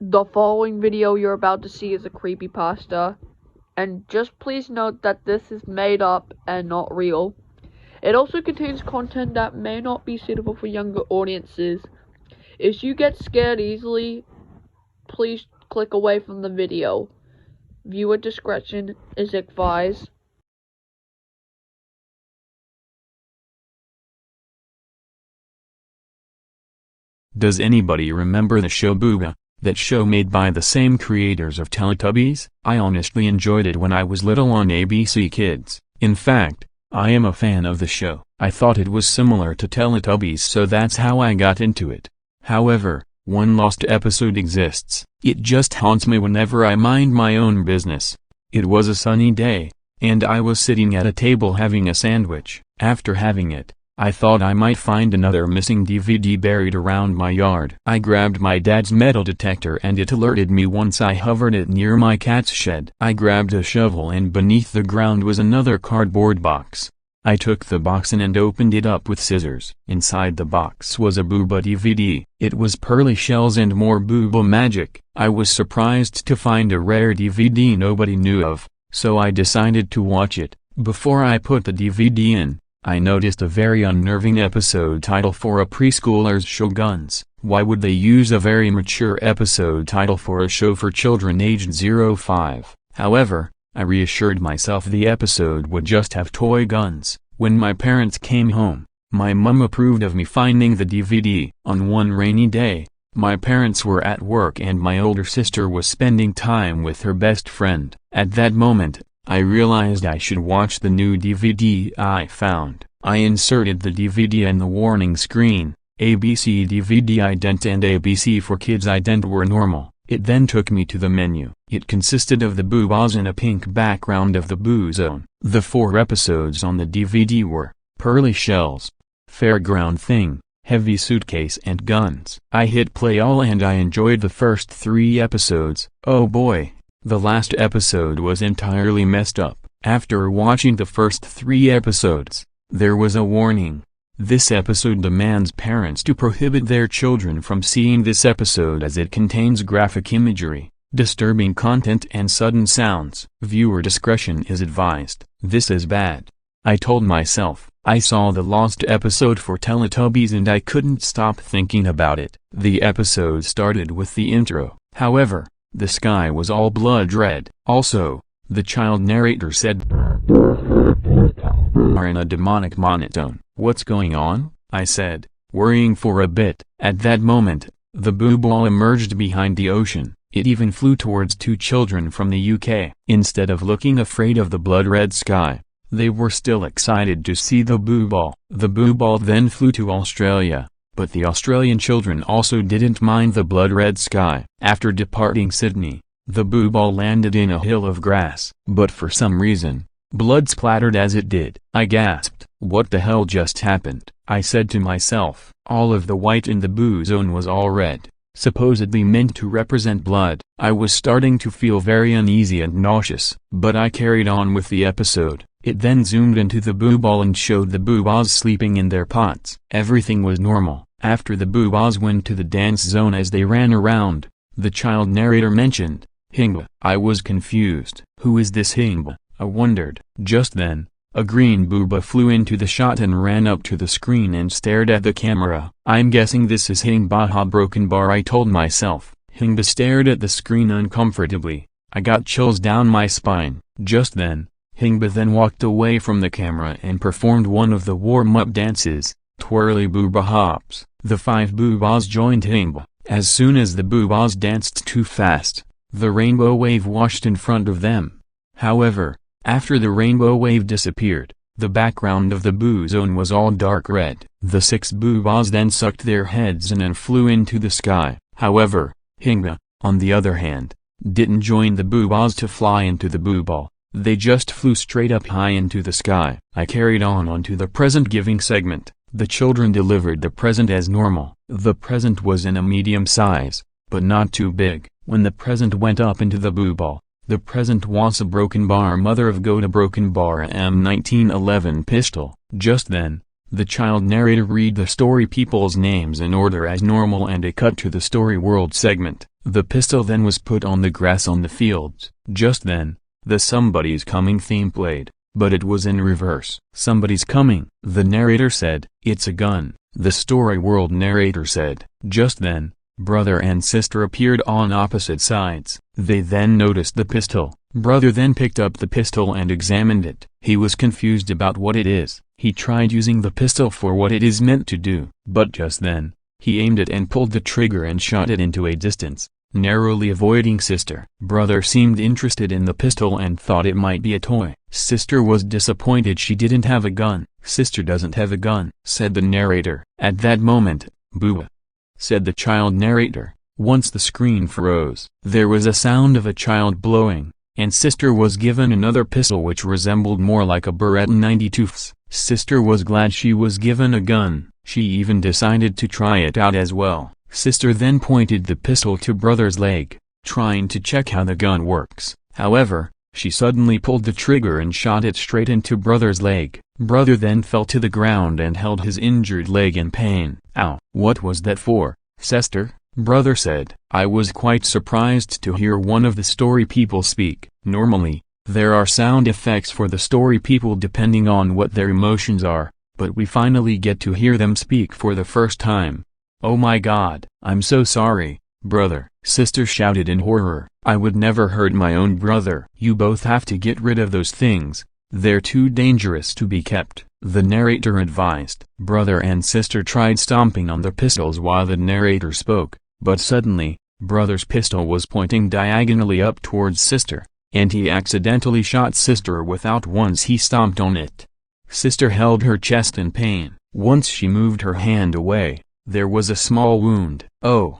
The following video you're about to see is a creepypasta, and just please note that this is made up and not real. It also contains content that may not be suitable for younger audiences. If you get scared easily, please click away from the video. Viewer discretion is advised. Does anybody remember the show Boobah? That show made by the same creators of Teletubbies? I honestly enjoyed it when I was little on ABC Kids. In fact, I am a fan of the show. I thought it was similar to Teletubbies, so that's how I got into it. However, one lost episode exists. It just haunts me whenever I mind my own business. It was a sunny day, and I was sitting at a table having a sandwich. After having it, I thought I might find another missing DVD buried around my yard. I grabbed my dad's metal detector and it alerted me once I hovered it near my cat's shed. I grabbed a shovel and beneath the ground was another cardboard box. I took the box in and opened it up with scissors. Inside the box was a Boobah DVD. It was pearly shells and more Boobah magic. I was surprised to find a rare DVD nobody knew of, so I decided to watch it. Before I put the DVD in, I noticed a very unnerving episode title for a preschooler's show. Guns. Why would they use a very mature episode title for a show for children aged 0-5? However, I reassured myself the episode would just have toy guns. When my parents came home, my mum approved of me finding the DVD. On one rainy day, my parents were at work and my older sister was spending time with her best friend. At that moment, I realized I should watch the new DVD I found. I inserted the DVD and the warning screen, ABC DVD ident and ABC for Kids ident were normal. It then took me to the menu. It consisted of the Boobahs and a pink background of the Boozone. The 4 episodes on the DVD were Pearly Shells, Fairground Thing, Heavy Suitcase and Guns. I hit play all and I enjoyed the first 3 episodes. Oh boy. The last episode was entirely messed up. After watching the first 3 episodes, there was a warning. This episode demands parents to prohibit their children from seeing this episode as it contains graphic imagery, disturbing content and sudden sounds. Viewer discretion is advised. This is bad. I told myself. I saw the lost episode for Teletubbies and I couldn't stop thinking about it. The episode started with the intro. However, the sky was all blood red. Also, the child narrator said are in a demonic monotone. What's going on? I said, worrying for a bit. At that moment, the Boobah emerged behind the ocean. It even flew towards 2 children from the UK. Instead of looking afraid of the blood-red sky, they were still excited to see the Boobah. The Boobah then flew to Australia. But the Australian children also didn't mind the blood-red sky. After departing Sydney, the Boobah landed in a hill of grass. But for some reason, blood splattered as it did. I gasped. What the hell just happened? I said to myself. All of the white in the Boozone was all red, supposedly meant to represent blood. I was starting to feel very uneasy and nauseous. But I carried on with the episode. It then zoomed into the Boobah and showed the Boobahs sleeping in their pots. Everything was normal. After the Boobahs went to the dance zone as they ran around, the child narrator mentioned, Hingba. I was confused. Who is this Hingba? I wondered. Just then, a green Boobah flew into the shot and ran up to the screen and stared at the camera. I'm guessing this is Boobah Broken Bar, I told myself. Hingba stared at the screen uncomfortably. I got chills down my spine. Just then, Hingba then walked away from the camera and performed one of the warm-up dances, twirly Boobah hops. The 5 Boobahs joined Hingba. As soon as the Boobahs danced too fast, the rainbow wave washed in front of them. However, after the rainbow wave disappeared, the background of the Boozone was all dark red. The 6 Boobahs then sucked their heads in and flew into the sky. However, Hingba, on the other hand, didn't join the Boobahs to fly into the Boobah. They just flew straight up high into the sky. I carried on to the present giving segment. The children delivered the present as normal. The present was in a medium size, but not too big. When the present went up into the Boobah, the present was a broken bar, mother of God, a broken bar M1911 pistol. Just then, the child narrator read the story people's names in order as normal and it cut to the story world segment. The pistol then was put on the grass on the fields. Just then, the "Somebody's Coming" theme played, but it was in reverse. "Somebody's coming," the narrator said. "It's a gun," the story world narrator said. Just then, brother and sister appeared on opposite sides. They then noticed the pistol. Brother then picked up the pistol and examined it. He was confused about what it is. He tried using the pistol for what it is meant to do, but just then, he aimed it and pulled the trigger and shot it into a distance, narrowly avoiding sister. Brother seemed interested in the pistol and thought it might be a toy. Sister was disappointed she didn't have a gun. "Sister doesn't have a gun," said the narrator. At that moment, "Boobah," said the child narrator. Once the screen froze. There was a sound of a child blowing, and sister was given another pistol which resembled more like a Beretta 92. Sister was glad she was given a gun. She even decided to try it out as well. Sister then pointed the pistol to brother's leg, trying to check how the gun works. However, she suddenly pulled the trigger and shot it straight into brother's leg. Brother then fell to the ground and held his injured leg in pain. "Ow, what was that for, sister?" brother said. "I was quite surprised to hear one of the story people speak. Normally, there are sound effects for the story people depending on what their emotions are, but we finally get to hear them speak for the first time. Oh my God, I'm so sorry, brother," sister shouted in horror. "I would never hurt my own brother." "You both have to get rid of those things. They're too dangerous to be kept," the narrator advised. Brother and sister tried stomping on the pistols while the narrator spoke, but suddenly, brother's pistol was pointing diagonally up towards sister, and he accidentally shot sister without once he stomped on it. Sister held her chest in pain. Once she moved her hand away, there was a small wound. "Oh,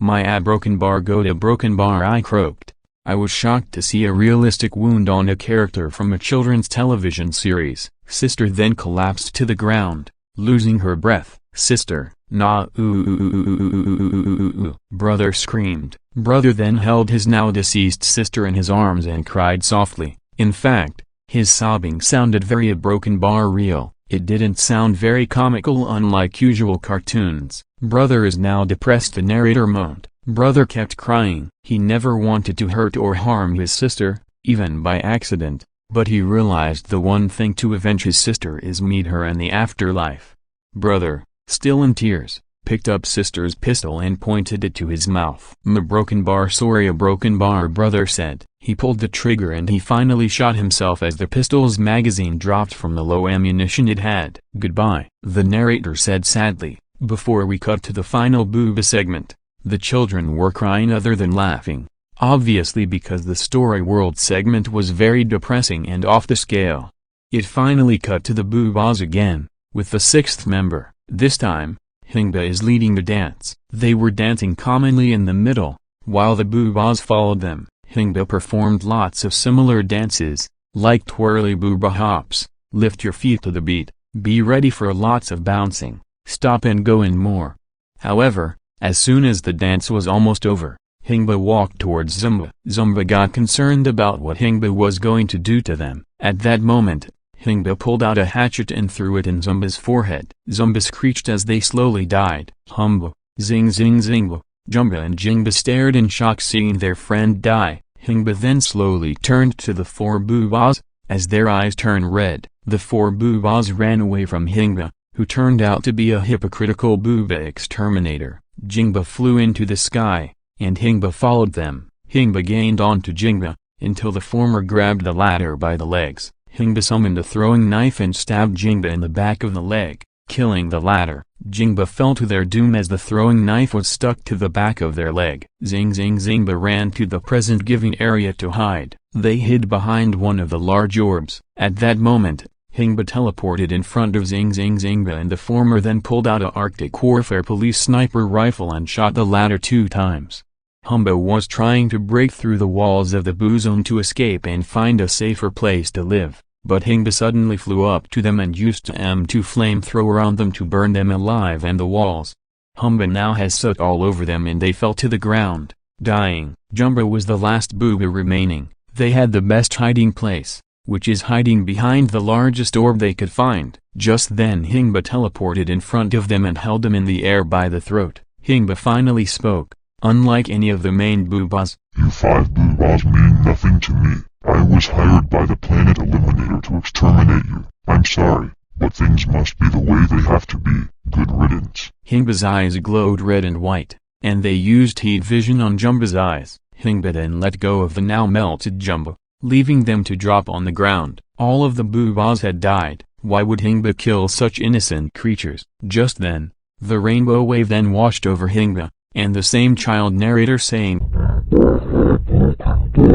my broken bar, go to broken bar," I croaked. I was shocked to see a realistic wound on a character from a children's television series. Sister then collapsed to the ground, losing her breath. "Sister, nah, ooh," brother screamed. Brother then held his now deceased sister in his arms and cried softly. In fact, his sobbing sounded very broken bar real. It didn't sound very comical unlike usual cartoons. "Brother is now depressed," the narrator moaned. Brother kept crying. He never wanted to hurt or harm his sister, even by accident, but he realized the one thing to avenge his sister is meet her in the afterlife. Brother, still in tears, picked up sister's pistol and pointed it to his mouth. "A broken bar, sorry, a broken bar," brother said. He pulled the trigger and he finally shot himself as the pistol's magazine dropped from the low ammunition it had. "Goodbye," the narrator said sadly. Before we cut to the final Boobah segment, the children were crying other than laughing, obviously because the story world segment was very depressing and off the scale. It finally cut to the Boobahs again, with the sixth member. This time, Boobah is leading the dance. They were dancing commonly in the middle, while the Boobahs followed them. Boobah performed lots of similar dances, like twirly Boobah hops, lift your feet to the beat, be ready for lots of bouncing, stop and go and more. However, as soon as the dance was almost over, Boobah walked towards Zumba. Zumba got concerned about what Boobah was going to do to them. At that moment, Boobah pulled out a hatchet and threw it in Zumba's forehead. Zumba screeched as they slowly died. Humba, zing zing zingba. Jumba and Jingba stared in shock seeing their friend die. Boobah then slowly turned to the four Boobahs. As their eyes turned red, the four Boobahs ran away from Boobah, who turned out to be a hypocritical Boobah exterminator. Jingba flew into the sky, and Boobah followed them. Boobah gained onto Jingba, until the former grabbed the latter by the legs. Boobah summoned a throwing knife and stabbed Jingba in the back of the leg, killing the latter. Jingba fell to their doom as the throwing knife was stuck to the back of their leg. Zing zing Zingba ran to the present giving area to hide. They hid behind one of the large orbs. At that moment, Boobah teleported in front of Zing Zing Zingba and the former then pulled out a Arctic Warfare Police sniper rifle and shot the latter 2 times. Boobah was trying to break through the walls of the Boozone to escape and find a safer place to live, but Boobah suddenly flew up to them and used the M2 flamethrower on them to burn them alive and the walls. Boobah now has soot all over them and they fell to the ground, dying. Jumba was the last Boobah remaining. They had the best hiding place, which is hiding behind the largest orb they could find. Just then Boobah teleported in front of them and held them in the air by the throat. Boobah finally spoke. unlike any of the main Boobahs. You 5 Boobahs mean nothing to me. I was hired by the Planet Eliminator to exterminate you. I'm sorry, but things must be the way they have to be. Good riddance. Hingba's eyes glowed red and white, and they used heat vision on Jumba's eyes. Hingba then let go of the now melted Jumba, leaving them to drop on the ground. All of the Boobahs had died. Why would Hingba kill such innocent creatures? Just then, the rainbow wave then washed over Hingba, and the same child narrator saying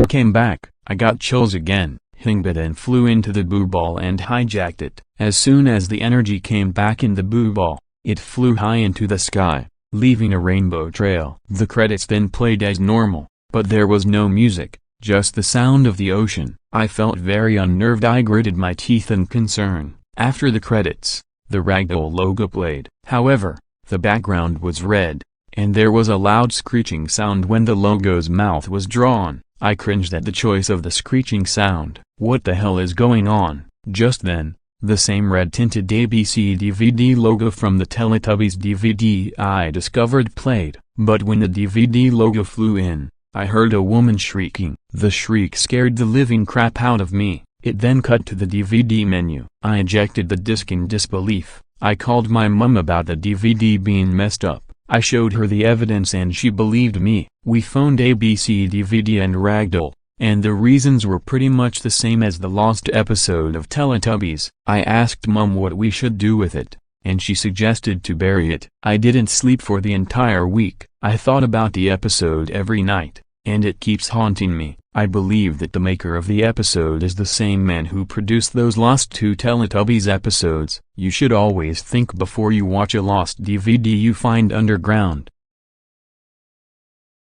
came back. I got chills again. Hingba then flew into the boo ball and hijacked it. As soon as the energy came back in the boo ball, it flew high into the sky, leaving a rainbow trail. The credits then played as normal, but there was no music, just the sound of the ocean. I felt very unnerved. I gritted my teeth in concern. After the credits, the ragdoll logo played. However, the background was red, and there was a loud screeching sound when the logo's mouth was drawn. I cringed at the choice of the screeching sound. What the hell is going on? Just then, the same red-tinted ABC DVD logo from the Teletubbies DVD I discovered played. But when the DVD logo flew in, I heard a woman shrieking. The shriek scared the living crap out of me. It then cut to the DVD menu. I ejected the disc in disbelief. I called my mum about the DVD being messed up. I showed her the evidence and she believed me. We phoned ABC DVD and Ragdoll, and the reasons were pretty much the same as the lost episode of Teletubbies. I asked Mum what we should do with it, and she suggested to bury it. I didn't sleep for the entire week. I thought about the episode every night, and it keeps haunting me. I believe that the maker of the episode is the same man who produced those lost 2 Teletubbies episodes. You should always think before you watch a lost DVD you find underground.